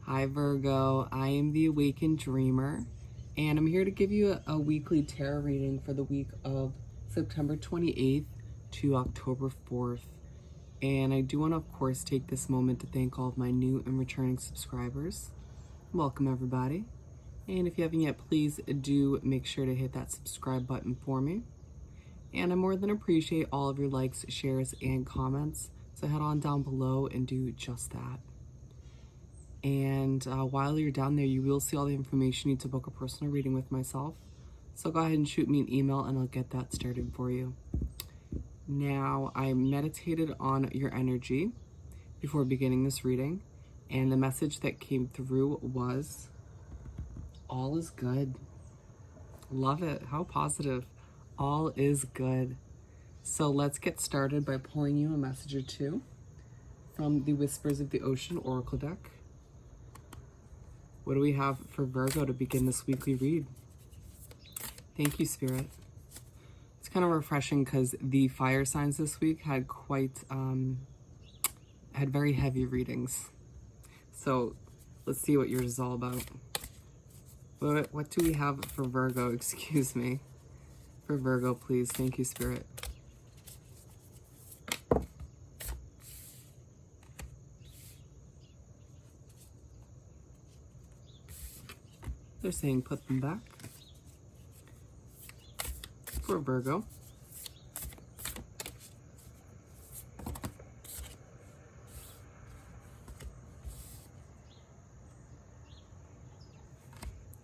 Hi Virgo, I am the Awakened Dreamer, and I'm here to give you a weekly tarot reading for the week of September 28th to October 4th. And I do want to, of course, take this moment to thank all of my new and returning subscribers. Welcome, everybody. And if you haven't yet, please do make sure to hit that subscribe button for me. And I more than appreciate all of your likes, shares, and comments. So head on down below and do just that. And while you're down there, you will see all the information you need to book a personal reading with myself. So go ahead and shoot me an email and I'll get that started for you. Now, I meditated on your energy before beginning this reading, and the message that came through was, all is good. Love it. How positive. All is good. So let's get started by pulling you a message or two from the Whispers of the Ocean Oracle deck. What do we have for Virgo to begin this weekly read? Thank you, Spirit. It's kind of refreshing because the fire signs this week had had very heavy readings. So let's see what yours is all about. What do we have for Virgo? Excuse me. For Virgo, please. Thank you, Spirit. They're saying put them back. For Virgo.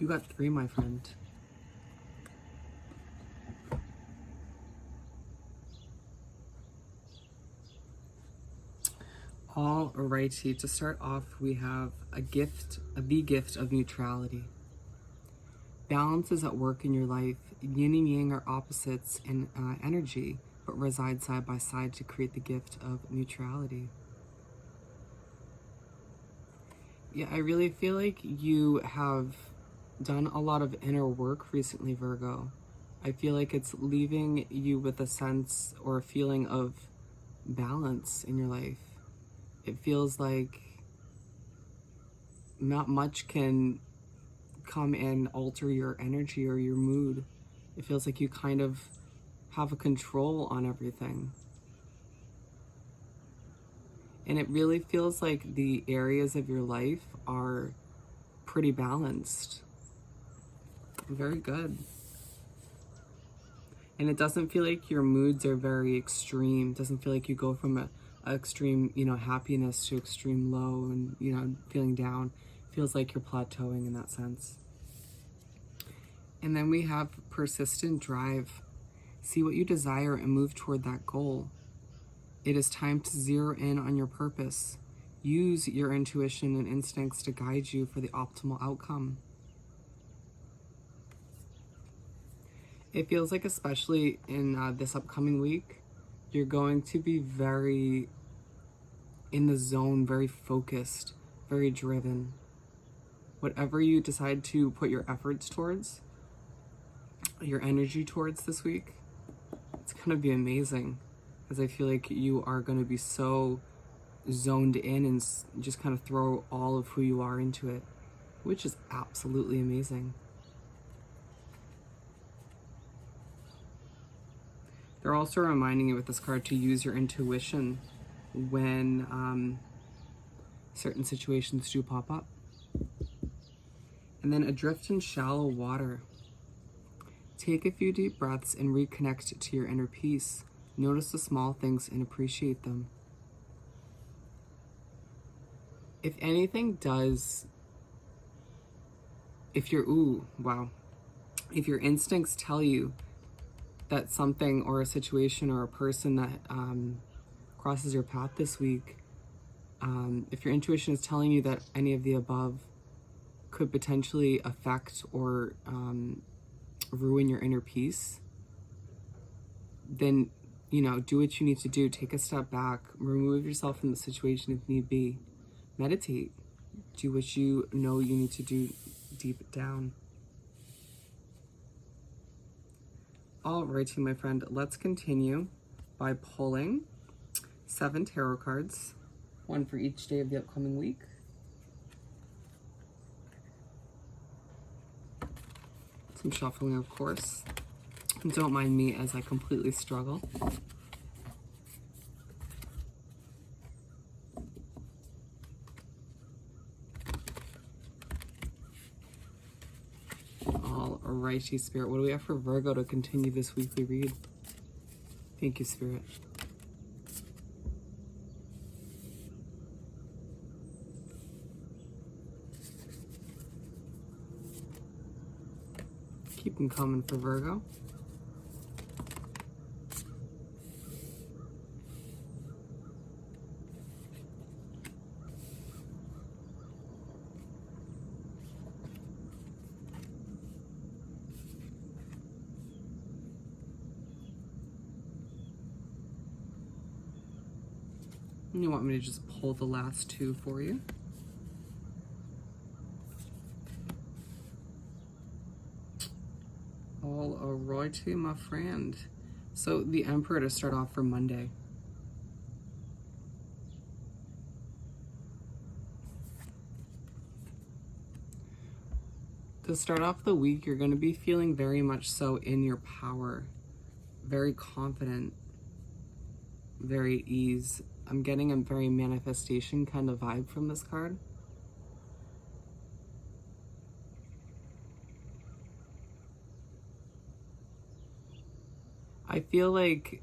You got 3, my friend. Alrighty, to start off, we have the gift of neutrality. Balance is at work in your life. Yin and yang are opposites in energy, but reside side by side to create the gift of neutrality. Yeah, I really feel like you have done a lot of inner work recently, Virgo. I feel like it's leaving you with a sense or a feeling of balance in your life. It feels like not much can come and alter your energy or your mood. It feels like you kind of have a control on everything. And it really feels like the areas of your life are pretty balanced. Very good. And it doesn't feel like your moods are very extreme. It doesn't feel like you go from a extreme, happiness to extreme low and, feeling down. It feels like you're plateauing in that sense. And then we have persistent drive. See what you desire and move toward that goal. It is time to zero in on your purpose. Use your intuition and instincts to guide you for the optimal outcome. It feels like, especially in this upcoming week, you're going to be very in the zone, very focused, very driven. Whatever you decide to put your efforts towards, your energy towards this week, it's going to be amazing, because I feel like you are going to be so zoned in and just kind of throw all of who you are into it, which is absolutely amazing. They're also reminding you with this card to use your intuition when certain situations do pop up. And then adrift in shallow water. Take a few deep breaths and reconnect to your inner peace. Notice the small things and appreciate them. If anything does, if your instincts tell you that something or a situation or a person that crosses your path this week, if your intuition is telling you that any of the above could potentially affect or ruin your inner peace, then, do what you need to do. Take a step back, remove yourself from the situation if need be. Meditate. Do what you know you need to do deep down. Alrighty, my friend, let's continue by pulling 7 tarot cards, one for each day of the upcoming week. Some shuffling, of course. Don't mind me as I completely struggle. Alrighty, Spirit. What do we have for Virgo to continue this weekly read? Thank you, Spirit. Keep them coming for Virgo. You want me to just pull the last two for you? Alrighty, my friend. So the Emperor to start off for Monday. To start off the week, you're going to be feeling very much so in your power. Very confident. Very ease. I'm getting a very manifestation kind of vibe from this card. I feel like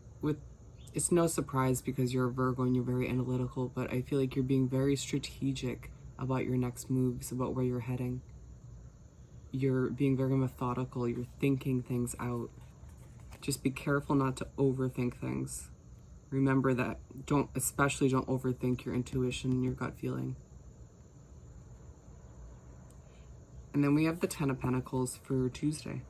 it's no surprise because you're a Virgo and you're very analytical, but I feel like you're being very strategic about your next moves, about where you're heading. You're being very methodical. You're thinking things out. Just be careful not to overthink things. Remember that. Especially don't overthink your intuition and your gut feeling. And then we have the Ten of Pentacles for Tuesday.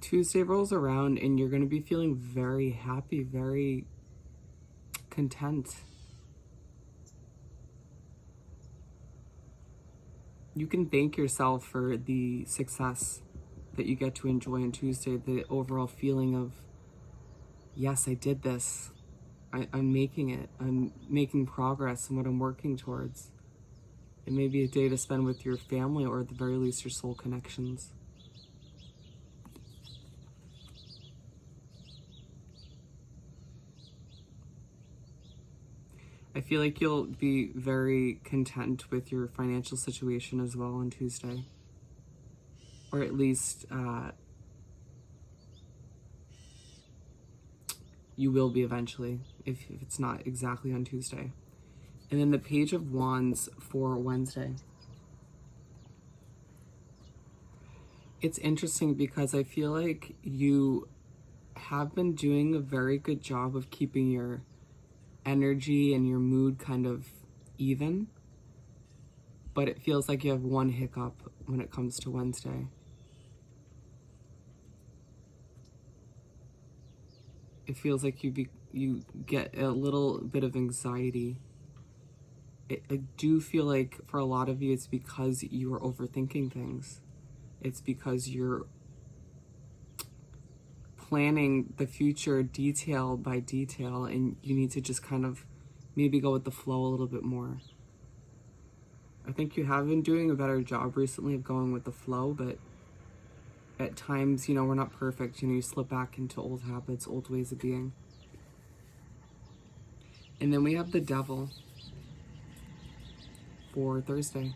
Tuesday rolls around and you're going to be feeling very happy, very content. You can thank yourself for the success that you get to enjoy on Tuesday, the overall feeling of, yes, I did this. I'm making it. I'm making progress in what I'm working towards. It may be a day to spend with your family or at the very least your soul connections. I feel like you'll be very content with your financial situation as well on Tuesday. Or at least you will be eventually, if it's not exactly on Tuesday. And then the Page of Wands for Wednesday. It's interesting because I feel like you have been doing a very good job of keeping your energy and your mood kind of even, but it feels like you have one hiccup when it comes to Wednesday. It feels like you get a little bit of anxiety. I do feel like for a lot of you, it's because you are overthinking things. It's because you're planning the future detail by detail, and you need to just kind of maybe go with the flow a little bit more. I think you have been doing a better job recently of going with the flow, but at times, we're not perfect. You slip back into old habits, old ways of being. And then we have the Devil for Thursday.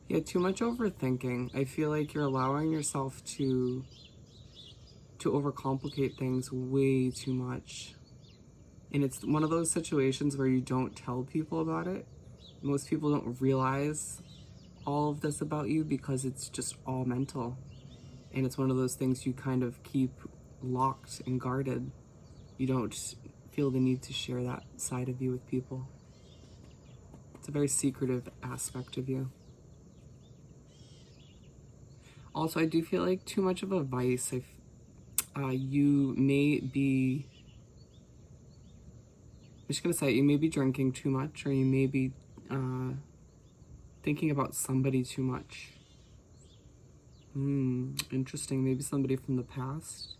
Yeah, too much overthinking. I feel like you're allowing yourself to overcomplicate things way too much. And it's one of those situations where you don't tell people about it. Most people don't realize all of this about you because it's just all mental. And it's one of those things you kind of keep locked and guarded. You don't feel the need to share that side of you with people. It's a very secretive aspect of you. Also, I do feel like too much of a vice. You may be, I'm just going to say, you may be drinking too much, or you may be thinking about somebody too much. Interesting. Maybe somebody from the past.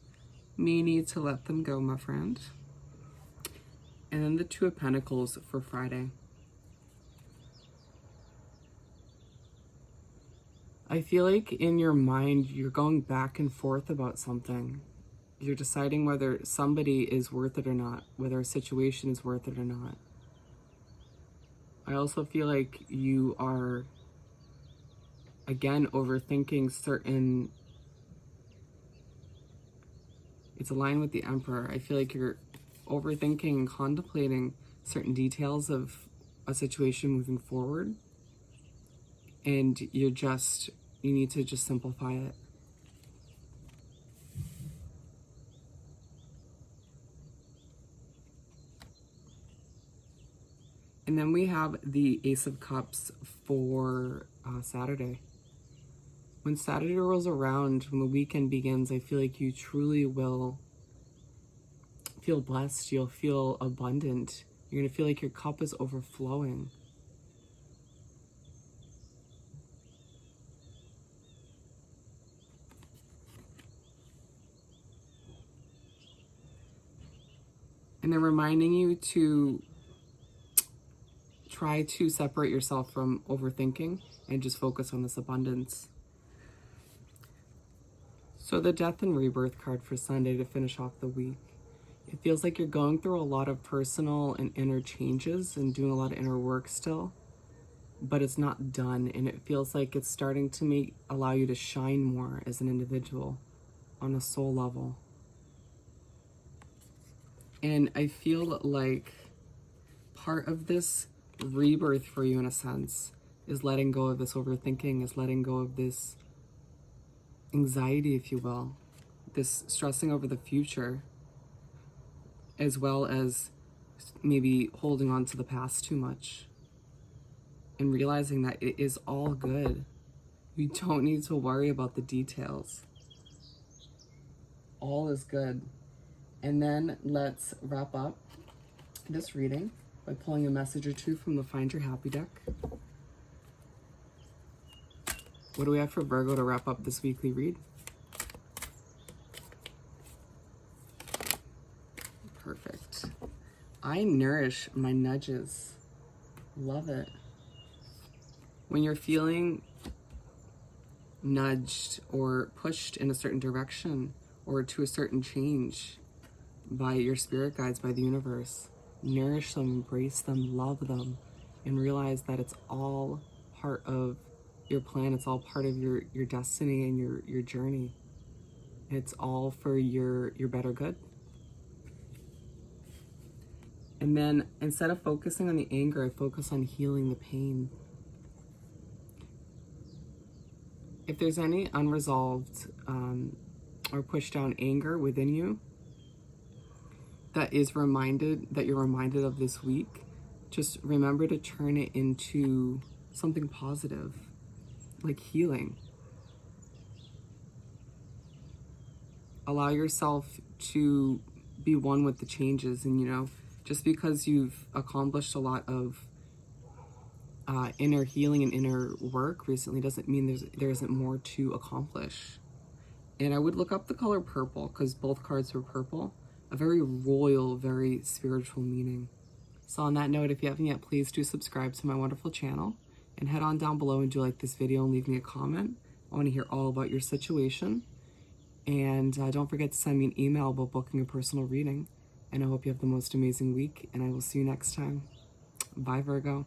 May need to let them go, my friend. And then the Two of Pentacles for Friday. I feel like in your mind, you're going back and forth about something. You're deciding whether somebody is worth it or not, whether a situation is worth it or not. I also feel like you are, again, overthinking certain... It's aligned with the Emperor. I feel like you're overthinking and contemplating certain details of a situation moving forward. And you need to just simplify it. And then we have the Ace of Cups for Saturday. When Saturday rolls around, when the weekend begins, I feel like you truly will feel blessed. You'll feel abundant. You're going to feel like your cup is overflowing. And they're reminding you to try to separate yourself from overthinking and just focus on this abundance. So the Death and Rebirth card for Sunday to finish off the week. It feels like you're going through a lot of personal and inner changes and doing a lot of inner work still, but it's not done. And it feels like it's starting to allow you to shine more as an individual on a soul level. And I feel like part of this rebirth for you, in a sense, is letting go of this overthinking, is letting go of this anxiety, if you will, this stressing over the future, as well as maybe holding on to the past too much, and realizing that it is all good. You don't need to worry about the details. All is good. And then let's wrap up this reading by pulling a message or two from the Find Your Happy deck. What do we have for Virgo to wrap up this weekly read? Perfect. I nourish my nudges. Love it. When you're feeling nudged or pushed in a certain direction or to a certain change by your spirit guides, by the universe, nourish them, embrace them, love them, and realize that it's all part of your plan. It's all part of your destiny and your journey. It's all for your better good. And then instead of focusing on the anger, I focus on healing the pain. If there's any unresolved or pushed down anger within you that you're reminded of this week, just remember to turn it into something positive, like healing. Allow yourself to be one with the changes, and just because you've accomplished a lot of inner healing and inner work recently doesn't mean there isn't more to accomplish. And I would look up the color purple, because both cards were purple. A very royal, very spiritual meaning. So on that note, if you haven't yet, please do subscribe to my wonderful channel, and head on down below and do like this video and leave me a comment. I want to hear all about your situation. And don't forget to send me an email about booking a personal reading. And I hope you have the most amazing week, and I will see you next time. Bye, Virgo.